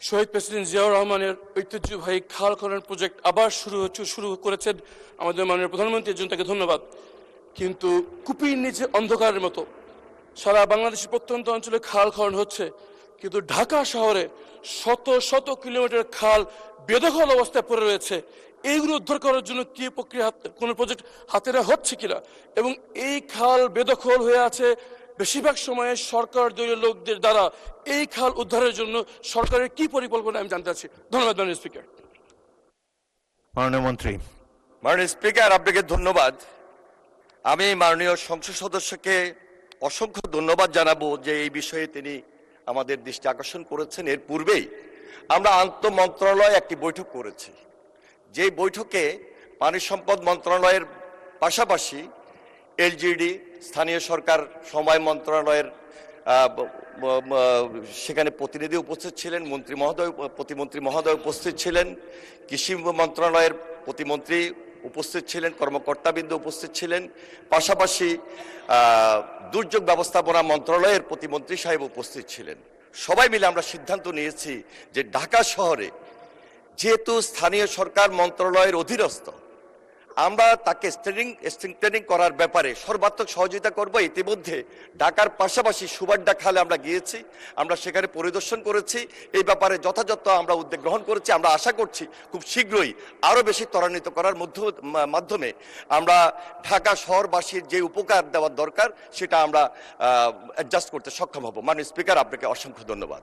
শহীদ president Ziaur রহমানের ঐতিহ্যবাহী খাল খনন প্রজেক্ট আবার শুরু করেছেন আমাদের মাননীয় প্রধানমন্ত্রীর জন্য তাকে ধন্যবাদ। কিন্তু কুপির নিচে অন্ধকারের মতো সারা বাংলাদেশের প্রত্যন্ত অঞ্চলে খাল খনন হচ্ছে, কিন্তু ঢাকা শহরে শত শত কিলোমিটার খাল বেদখল অবস্থায় পড়ে রয়েছে। এইগুলো উদ্ধার করার জন্য কি প্রক্রিয়া, কোনো প্রজেক্ট হাতে নেওয়া হচ্ছে কিনা? এবং এই খাল বেদখল হয়ে আছে বেশিরভাগ সময়ে সরকার দলীয় লোকদের দ্বারা। এই খাল উদ্ধারের জন্য সরকারের কি পরিকল্পনা আমি জানতে চাচ্ছি। ধন্যবাদ মাননীয় স্পিকার। মাননীয় মন্ত্রী। মাননীয় স্পিকার, আপনাকে ধন্যবাদ। আমি মাননীয় সংসদ সদস্যকে অসংখ্য ধন্যবাদ জানাবো যে এই বিষয়ে তিনি আমাদের দৃষ্টি আকর্ষণ করেছেন। এর পূর্বেই আমরা আন্তঃ মন্ত্রণালয় একটি বৈঠক করেছি, যে বৈঠকে পানি সম্পদ মন্ত্রণালয়ের পাশাপাশি এলজিডি, স্থানীয় সরকার সমবায় মন্ত্রণালয়ের সেখানে প্রতিনিধি উপস্থিত ছিলেন, প্রতিমন্ত্রী মহোদয় উপস্থিত ছিলেন, কৃষি মন্ত্রণালয়ের প্রতিমন্ত্রী উপস্থিত ছিলেন, কর্মকর্তাবৃন্দ উপস্থিত ছিলেন, পাশাপাশি দুর্যোগ ব্যবস্থাপনা মন্ত্রণালয়ের প্রতিমন্ত্রী সাহেব উপস্থিত ছিলেন। সবাই মিলে আমরা সিদ্ধান্ত নিয়েছি যে ঢাকা শহরে যেহেতু স্থানীয় সরকার মন্ত্রণালয়ের অধীনস্থ, আমরা তাকে স্ট্রেংথেনিং করার ব্যাপারে সর্বাত্মক সহযোগিতা করব। ইতিমধ্যে ঢাকার পাশাপাশি সুবাড্ডা খালে আমরা গিয়েছি, আমরা সেখানে পরিদর্শন করেছি, এই ব্যাপারে যথাযথ আমরা উদ্যোগ গ্রহণ করেছি। আমরা আশা করছি খুব শীঘ্রই আরও বেশি ত্বরান্বিত করার মাধ্যমে আমরা ঢাকা শহরবাসীর যে উপকার দেওয়ার দরকার সেটা আমরা অ্যাডজাস্ট করতে সক্ষম হব। মাননীয় স্পিকার, আপনাকে অসংখ্য ধন্যবাদ।